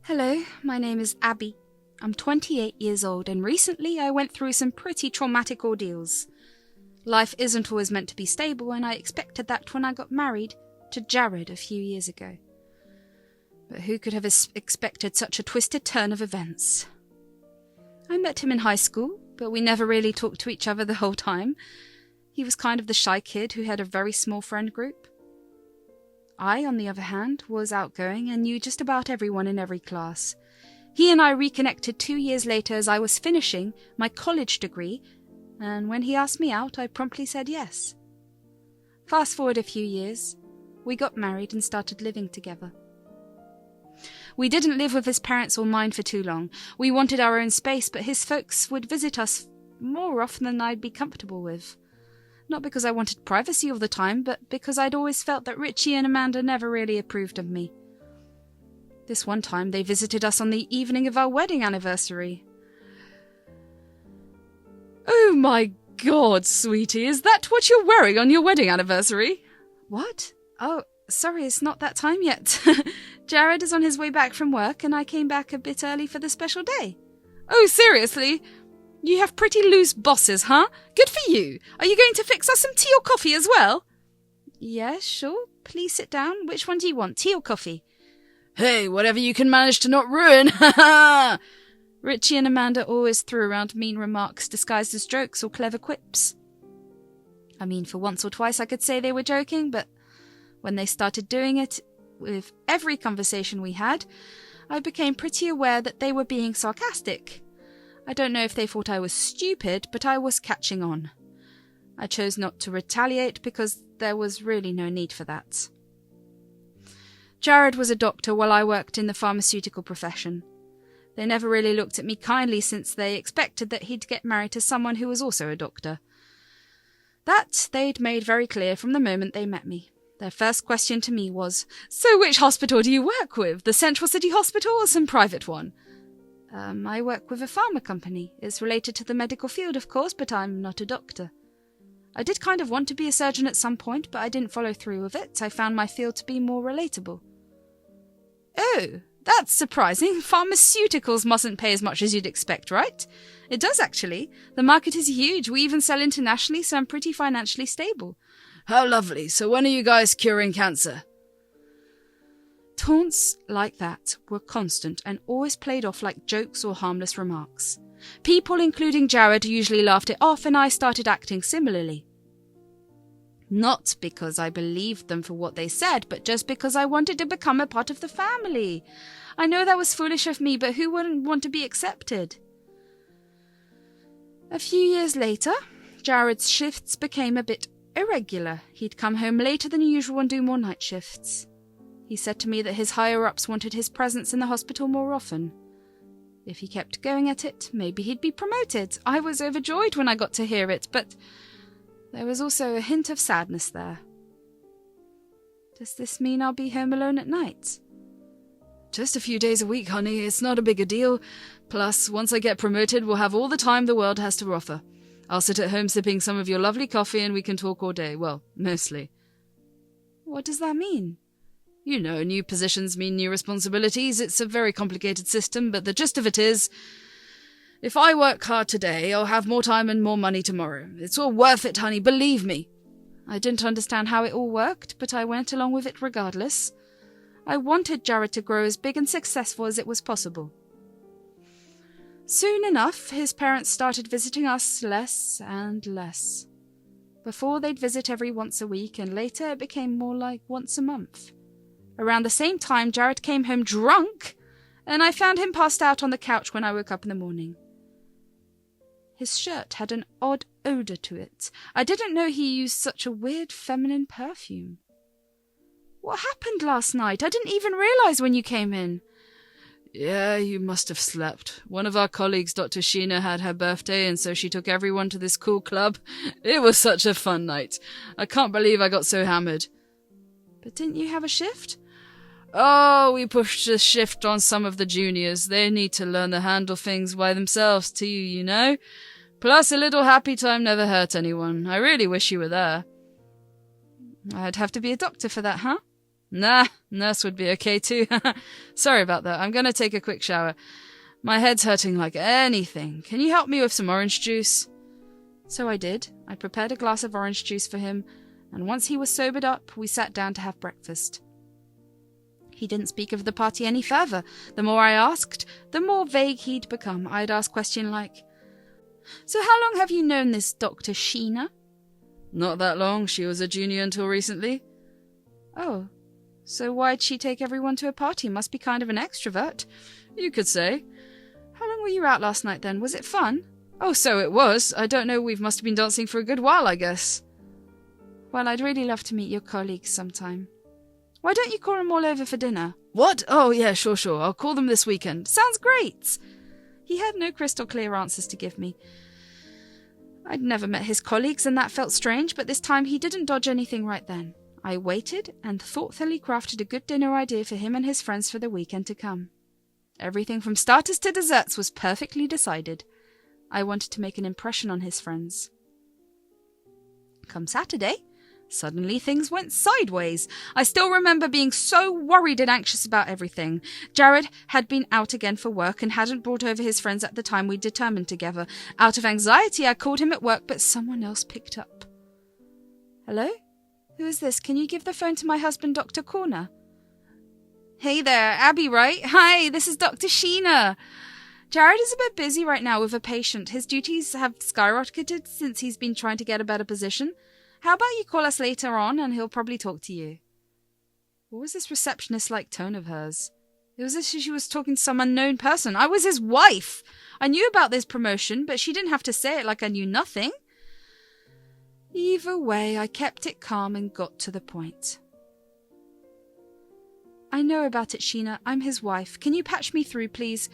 Hello, my name is Abby. I'm 28 years old and recently I went through some pretty traumatic ordeals. Life isn't always meant to be stable and I expected that when I got married to Jared a few years ago. But who could have expected such a twisted turn of events? I met him in high school, but we never really talked to each other the whole time. He was kind of the shy kid who had a very small friend group. I, on the other hand, was outgoing and knew just about everyone in every class. He and I reconnected 2 years later as I was finishing my college degree, and when he asked me out, I promptly said yes. Fast forward a few years, we got married and started living together. We didn't live with his parents or mine for too long. We wanted our own space, but his folks would visit us more often than I'd be comfortable with. Not because I wanted privacy all the time, but because I'd always felt that Richie and Amanda never really approved of me. This one time they visited us on the evening of our wedding anniversary. Oh my God, sweetie, is that what you're wearing on your wedding anniversary? What? Oh, sorry, it's not that time yet. Jared is on his way back from work and I came back a bit early for the special day. Oh, seriously? You have pretty loose bosses, huh? Good for you. Are you going to fix us some tea or coffee as well? Yeah, sure. Please sit down. Which one do you want, tea or coffee? Hey, whatever you can manage to not ruin. Ha ha! Richie and Amanda always threw around mean remarks disguised as jokes or clever quips. I mean, for once or twice I could say they were joking, but when they started doing it with every conversation we had, I became pretty aware that they were being sarcastic. I don't know if they thought I was stupid, but I was catching on. I chose not to retaliate because there was really no need for that. Jared was a doctor while I worked in the pharmaceutical profession. They never really looked at me kindly since they expected that he'd get married to someone who was also a doctor. That they'd made very clear from the moment they met me. Their first question to me was, "So which hospital do you work with? The Central City Hospital or some private one?" I work with a pharma company. It's related to the medical field, of course, but I'm not a doctor. I did kind of want to be a surgeon at some point, but I didn't follow through with it. I found my field to be more relatable. Oh, that's surprising. Pharmaceuticals mustn't pay as much as you'd expect, right? It does, actually. The market is huge. We even sell internationally, so I'm pretty financially stable. How lovely. So when are you guys curing cancer? Taunts like that were constant and always played off like jokes or harmless remarks. People, including Jared, usually laughed it off and I started acting similarly. Not because I believed them for what they said, but just because I wanted to become a part of the family. I know that was foolish of me, but who wouldn't want to be accepted? A few years later, Jared's shifts became a bit irregular. He'd come home later than usual and do more night shifts. He said to me that his higher-ups wanted his presence in the hospital more often. If he kept going at it, maybe he'd be promoted. I was overjoyed when I got to hear it, but there was also a hint of sadness there. Does this mean I'll be home alone at night? Just a few days a week, honey. It's not a big a deal. Plus, once I get promoted, we'll have all the time the world has to offer. I'll sit at home sipping some of your lovely coffee and we can talk all day. Well, mostly. What does that mean? You know, new positions mean new responsibilities. It's a very complicated system, but the gist of it is, if I work hard today, I'll have more time and more money tomorrow. It's all worth it, honey, believe me. I didn't understand how it all worked, but I went along with it regardless. I wanted Jared to grow as big and successful as it was possible. Soon enough, his parents started visiting us less and less. Before, they'd visit every once a week, and later it became more like once a month. Around the same time, Jared came home drunk, and I found him passed out on the couch when I woke up in the morning. His shirt had an odd odour to it. I didn't know he used such a weird feminine perfume. What happened last night? I didn't even realise when you came in. Yeah, you must have slept. One of our colleagues, Dr. Sheena, had her birthday, and so she took everyone to this cool club. It was such a fun night. I can't believe I got so hammered. But didn't you have a shift? Oh, we pushed a shift on some of the juniors. They need to learn to handle things by themselves too, you know? Plus, a little happy time never hurt anyone. I really wish you were there. I'd have to be a doctor for that, huh? Nah, nurse would be okay too. Sorry about that. I'm going to take a quick shower. My head's hurting like anything. Can you help me with some orange juice? So I did. I prepared a glass of orange juice for him, and once he was sobered up, we sat down to have breakfast. He didn't speak of the party any further. The more I asked, the more vague he'd become. I'd ask questions like, "So how long have you known this Dr. Sheena?" Not that long. She was a junior until recently. Oh, so why'd she take everyone to a party? Must be kind of an extrovert. You could say. How long were you out last night then? Was it fun? Oh, so it was. I don't know, we must have been dancing for a good while, I guess. Well, I'd really love to meet your colleagues sometime. Why don't you call them all over for dinner? What? Oh, yeah, sure. I'll call them this weekend. Sounds great! He had no crystal clear answers to give me. I'd never met his colleagues, and that felt strange, but this time he didn't dodge anything right then. I waited and thoughtfully crafted a good dinner idea for him and his friends for the weekend to come. Everything from starters to desserts was perfectly decided. I wanted to make an impression on his friends. Come Saturday, suddenly things went sideways. I still remember being so worried and anxious about everything. Jared had been out again for work and hadn't brought over his friends at the time we determined together. Out of anxiety, I called him at work, but someone else picked up. Hello? Who is this? Can you give the phone to my husband, Dr. Corner? Hey there, Abby, right? Hi, this is Dr. Sheena. Jared is a bit busy right now with a patient. His duties have skyrocketed since he's been trying to get a better position. How about you call us later on and he'll probably talk to you? What was this receptionist-like tone of hers? It was as if she was talking to some unknown person. I was his wife. I knew about this promotion, but she didn't have to say it like I knew nothing. Either way, I kept it calm and got to the point. I know about it, Sheena. I'm his wife. Can you patch me through, please?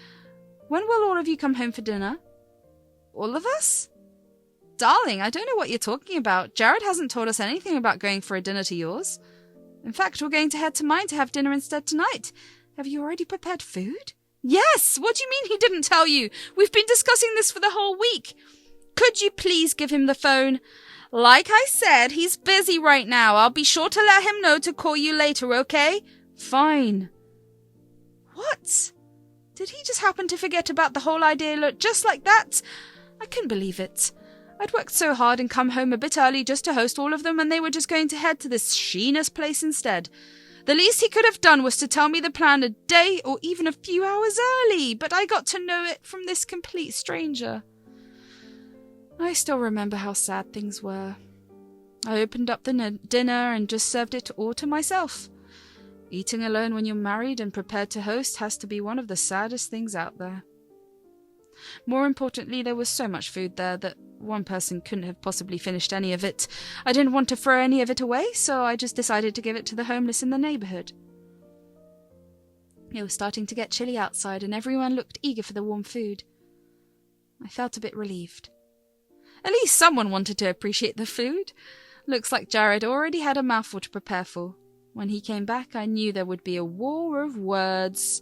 When will all of you come home for dinner? All of us? Darling, I don't know what you're talking about. Jared hasn't told us anything about going for a dinner to yours. In fact, we're going to head to mine to have dinner instead tonight. Have you already prepared food? Yes! What do you mean he didn't tell you? We've been discussing this for the whole week. Could you please give him the phone? Like I said, he's busy right now. I'll be sure to let him know to call you later, okay? Fine. What? Did he just happen to forget about the whole idea just like that? I couldn't believe it. I'd worked so hard and come home a bit early just to host all of them, and they were just going to head to this Sheena's place instead. The least he could have done was to tell me the plan a day or even a few hours early, but I got to know it from this complete stranger. I still remember how sad things were. I opened up the dinner and just served it all to myself. Eating alone when you're married and prepared to host has to be one of the saddest things out there. More importantly, there was so much food there that one person couldn't have possibly finished any of it. I didn't want to throw any of it away, so I just decided to give it to the homeless in the neighborhood. It was starting to get chilly outside, and everyone looked eager for the warm food. I felt a bit relieved. At least someone wanted to appreciate the food. Looks like Jared already had a mouthful to prepare for. When he came back, I knew there would be a war of words.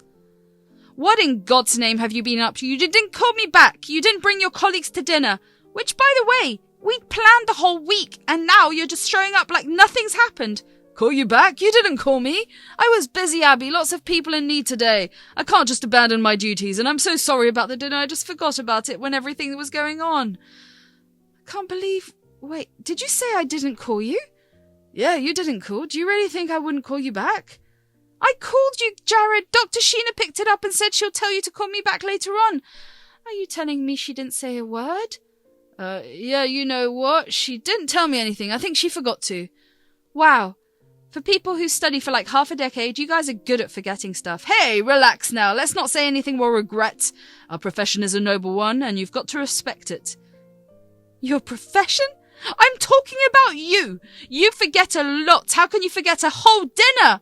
What in God's name have you been up to? You didn't call me back. You didn't bring your colleagues to dinner. Which, by the way, we'd planned the whole week, and now you're just showing up like nothing's happened. Call you back? You didn't call me. I was busy, Abby. Lots of people in need today. I can't just abandon my duties, and I'm so sorry about the dinner. I just forgot about it when everything was going on. I can't believe... Wait, did you say I didn't call you? Yeah, you didn't call. Do you really think I wouldn't call you back? I called you, Jared. Dr. Sheena picked it up and said she'll tell you to call me back later on. Are you telling me she didn't say a word? Yeah, you know what? She didn't tell me anything. I think she forgot to. Wow. For people who study for like half a decade, you guys are good at forgetting stuff. Hey, relax now. Let's not say anything we'll regret. Our profession is a noble one, and you've got to respect it. Your profession? I'm talking about you. You forget a lot. How can you forget a whole dinner?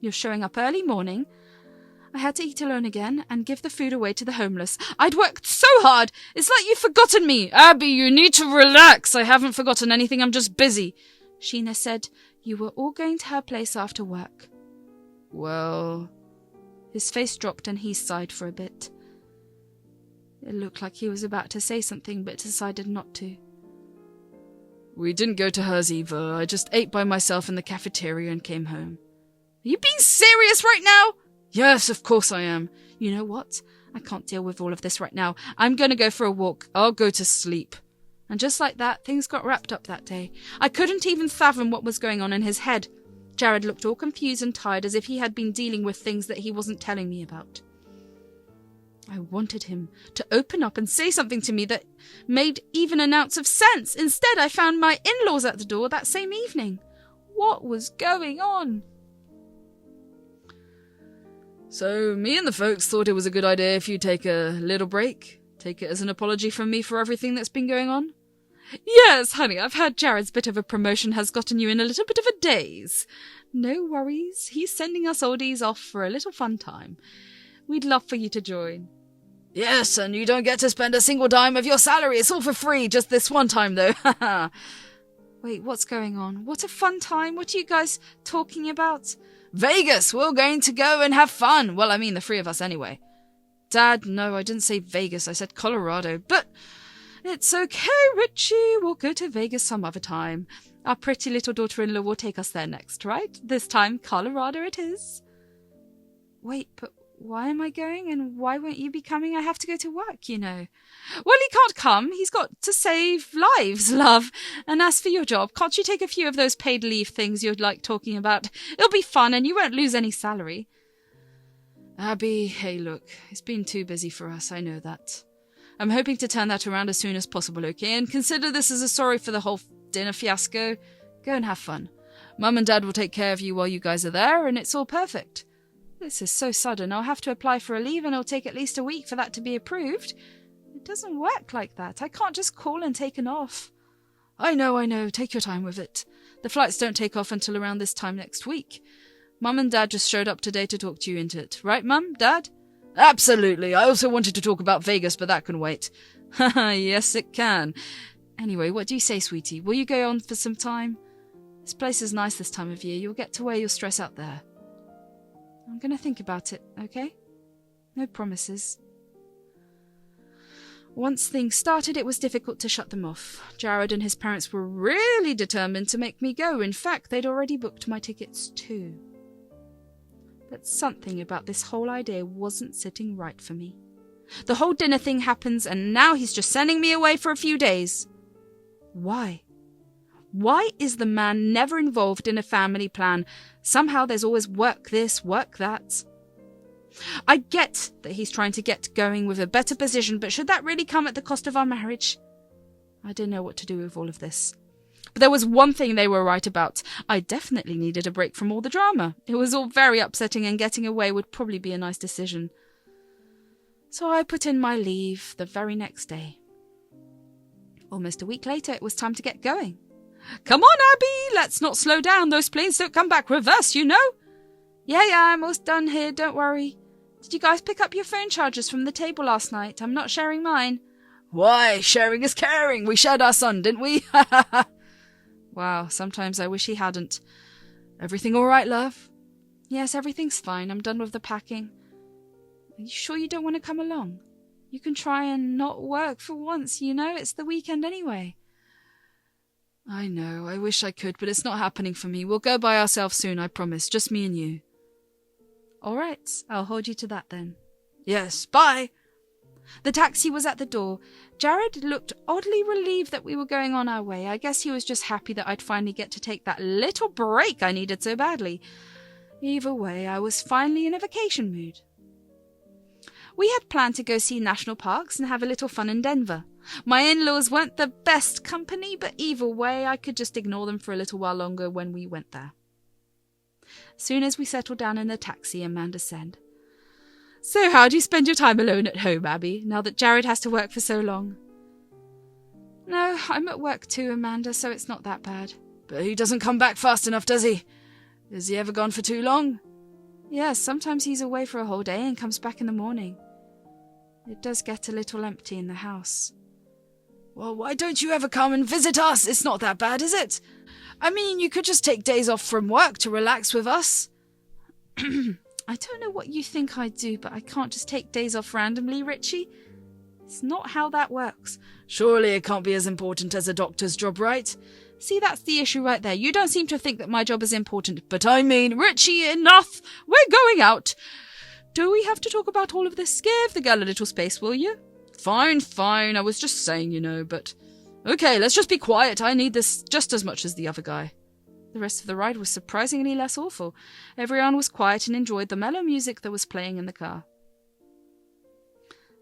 You're showing up early morning. I had to eat alone again and give the food away to the homeless. I'd worked so hard. It's like you've forgotten me. Abby, you need to relax. I haven't forgotten anything. I'm just busy. Sheena said you were all going to her place after work. Well... His face dropped and he sighed for a bit. It looked like he was about to say something but decided not to. We didn't go to hers either. I just ate by myself in the cafeteria and came home. Are you being serious right now? Yes, of course I am. You know what? I can't deal with all of this right now. I'm going to go for a walk. I'll go to sleep. And just like that, things got wrapped up that day. I couldn't even fathom what was going on in his head. Jared looked all confused and tired, as if he had been dealing with things that he wasn't telling me about. I wanted him to open up and say something to me that made even an ounce of sense. Instead, I found my in-laws at the door that same evening. What was going on? So, me and the folks thought it was a good idea if you take a little break. Take it as an apology from me for everything that's been going on. Yes, honey, I've heard Jared's bit of a promotion has gotten you in a little bit of a daze. No worries, he's sending us oldies off for a little fun time. We'd love for you to join. Yes, and you don't get to spend a single dime of your salary. It's all for free, just this one time, though. Wait, what's going on? What a fun time. What are you guys talking about? Vegas! We're going to go and have fun. Well, I mean, the three of us anyway. Dad, no, I didn't say Vegas. I said Colorado. But it's okay, Richie. We'll go to Vegas some other time. Our pretty little daughter-in-law will take us there next, right? This time, Colorado it is. Wait, but why am I going, and why won't you be coming? I have to go to work, you know. Well, he can't come. He's got to save lives, love. And as for your job, can't you take a few of those paid leave things you'd like talking about? It'll be fun, and you won't lose any salary. Abby, hey, look, it's been too busy for us, I know that. I'm hoping to turn that around as soon as possible, okay? And consider this as a sorry for the whole dinner fiasco. Go and have fun. Mum and Dad will take care of you while you guys are there, and it's all perfect. This is so sudden. I'll have to apply for a leave, and it'll take at least a week for that to be approved. It doesn't work like that. I can't just call and take an off. I know. Take your time with it. The flights don't take off until around this time next week. Mum and Dad just showed up today to talk to you into it. Right, Mum? Dad? Absolutely. I also wanted to talk about Vegas, but that can wait. Haha, yes, it can. Anyway, what do you say, sweetie? Will you go on for some time? This place is nice this time of year. You'll get to wear your stress out there. I'm going to think about it, okay? No promises. Once things started, it was difficult to shut them off. Jared and his parents were really determined to make me go. In fact, they'd already booked my tickets too. But something about this whole idea wasn't sitting right for me. The whole dinner thing happens, and now he's just sending me away for a few days. Why? Why is the man never involved in a family plan? Somehow there's always work this, work that. I get that he's trying to get going with a better position, but should that really come at the cost of our marriage? I didn't know what to do with all of this. But there was one thing they were right about. I definitely needed a break from all the drama. It was all very upsetting, and getting away would probably be a nice decision. So I put in my leave the very next day. Almost a week later, it was time to get going. Come on, Abby, let's not slow down. Those planes don't come back reverse, you know. Yeah, I'm almost done here, don't worry. Did you guys pick up your phone chargers from the table last night? I'm not sharing mine. Why, sharing is caring. We shared our son, didn't we? Wow, sometimes I wish he hadn't. Everything all right, love? Yes, everything's fine. I'm done with the packing. Are you sure you don't want to come along? You can try and not work for once, you know. It's the weekend anyway. I know. I wish I could, but it's not happening for me. We'll go by ourselves soon, I promise. Just me and you. All right. I'll hold you to that then. Yes. Bye. The taxi was at the door. Jared looked oddly relieved that we were going on our way. I guess he was just happy that I'd finally get to take that little break I needed so badly. Either way, I was finally in a vacation mood. We had planned to go see national parks and have a little fun in Denver. My in-laws weren't the best company, but either way, I could just ignore them for a little while longer when we went there. Soon as we settled down in the taxi, Amanda said, "So how do you spend your time alone at home, Abby, now that Jared has to work for so long?" "No, I'm at work too, Amanda, so it's not that bad." "But he doesn't come back fast enough, does he? Is he ever gone for too long?" "Yes, sometimes he's away for a whole day and comes back in the morning. It does get a little empty in the house." "Well, why don't you ever come and visit us? It's not that bad, is it? I mean, you could just take days off from work to relax with us." I don't know what you think I do, but I can't just take days off randomly, Richie. It's not how that works. Surely it can't be as important as a doctor's job, right? See, that's the issue right there. You don't seem to think that my job is important. But I mean, Richie, enough! We're going out! Do we have to talk about all of this? Give the girl a little space, will you? Fine. I was just saying, but... Okay, let's just be quiet. I need this just as much as the other guy. The rest of the ride was surprisingly less awful. Everyone was quiet and enjoyed the mellow music that was playing in the car.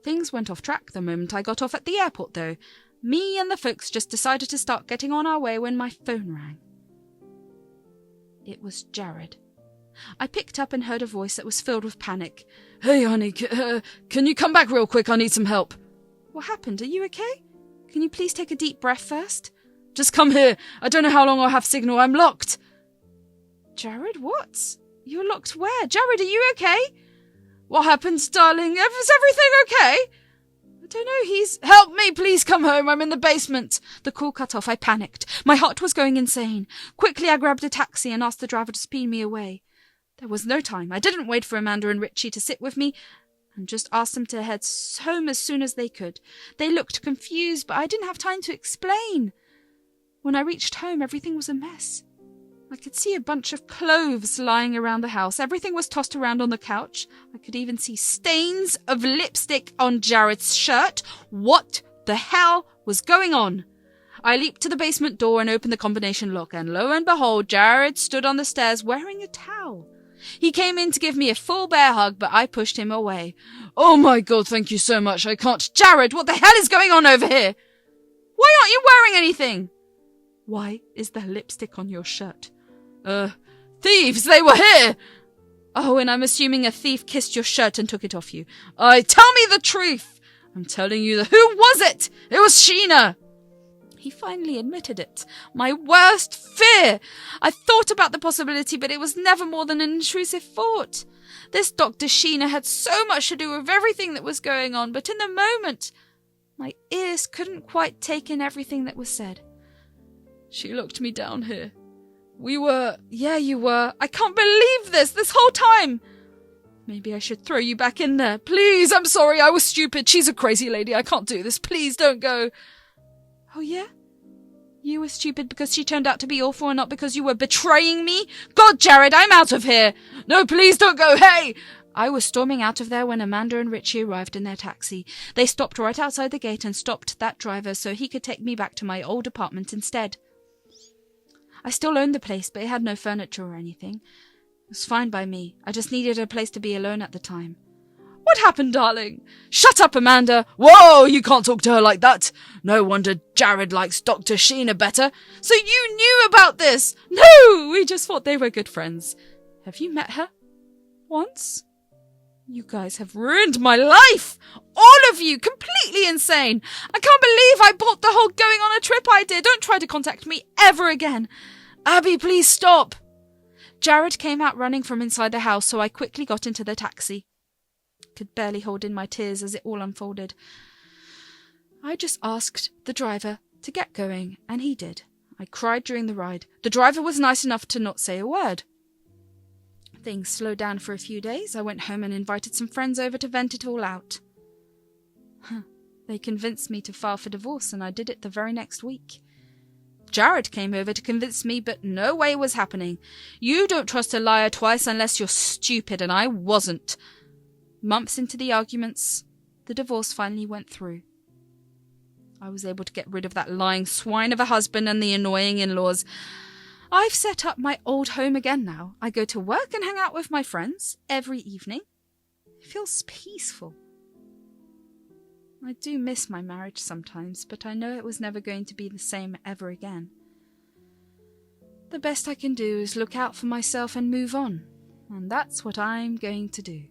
Things went off track the moment I got off at the airport, though. Me and the folks just decided to start getting on our way when my phone rang. It was Jared. I picked up and heard a voice that was filled with panic. Hey, honey, can you come back real quick? I need some help. What happened? Are you okay? Can you please take a deep breath first? Just come here. I don't know how long I'll have signal. I'm locked. Jared, what? You're locked where? Jared, are you okay? What happened, darling? Is everything okay? I don't know, Help me, please come home. I'm in the basement. The call cut off. I panicked. My heart was going insane. Quickly, I grabbed a taxi and asked the driver to speed me away. There was no time. I didn't wait for Amanda and Richie to sit with me and just asked them to head home as soon as they could. They looked confused, but I didn't have time to explain. When I reached home, everything was a mess. I could see a bunch of clothes lying around the house. Everything was tossed around on the couch. I could even see stains of lipstick on Jared's shirt. What the hell was going on? I leaped to the basement door and opened the combination lock, and lo and behold, Jared stood on the stairs wearing a towel. He came in to give me a full bear hug, but I pushed him away. Oh my God, thank you so much. I can't. Jared, what the hell is going on over here? Why aren't you wearing anything? Why is there lipstick on your shirt? Thieves, they were here! Oh, and I'm assuming a thief kissed your shirt and took it off you. Tell me the truth! I'm telling you, who was it? It was Sheena! He finally admitted it. My worst fear! I thought about the possibility, but it was never more than an intrusive thought. This Dr. Sheena had so much to do with everything that was going on, but in the moment, my ears couldn't quite take in everything that was said. She locked me down here. Yeah, you were. I can't believe this whole time. Maybe I should throw you back in there. Please, I'm sorry, I was stupid. She's a crazy lady. I can't do this. Please don't go. Oh, yeah? You were stupid because she turned out to be awful and not because you were betraying me? God, Jared, I'm out of here. No, please don't go. Hey! I was storming out of there when Amanda and Richie arrived in their taxi. They stopped right outside the gate and stopped that driver so he could take me back to my old apartment instead. I still owned the place, but it had no furniture or anything. It was fine by me. I just needed a place to be alone at the time. What happened, darling? Shut up, Amanda. Whoa, you can't talk to her like that. No wonder Jared likes Dr. Sheena better. So you knew about this? No, we just thought they were good friends. Have you met her? Once? You guys have ruined my life. All of you, completely insane. I can't believe I bought the whole going on a trip idea. Don't try to contact me ever again. Abby, please stop. Jared came out running from inside the house, so I quickly got into the taxi. Could barely hold in my tears as it all unfolded. I just asked the driver to get going, and he did. I cried during the ride. The driver was nice enough to not say a word. Things slowed down for a few days. I went home and invited some friends over to vent it all out. They convinced me to file for divorce, and I did it the very next week. Jared came over to convince me, but no way was happening. You don't trust a liar twice unless you're stupid, and I wasn't. Months into the arguments, the divorce finally went through. I was able to get rid of that lying swine of a husband and the annoying in-laws. I've set up my old home again now. I go to work and hang out with my friends every evening. It feels peaceful. I do miss my marriage sometimes, but I know it was never going to be the same ever again. The best I can do is look out for myself and move on, and that's what I'm going to do.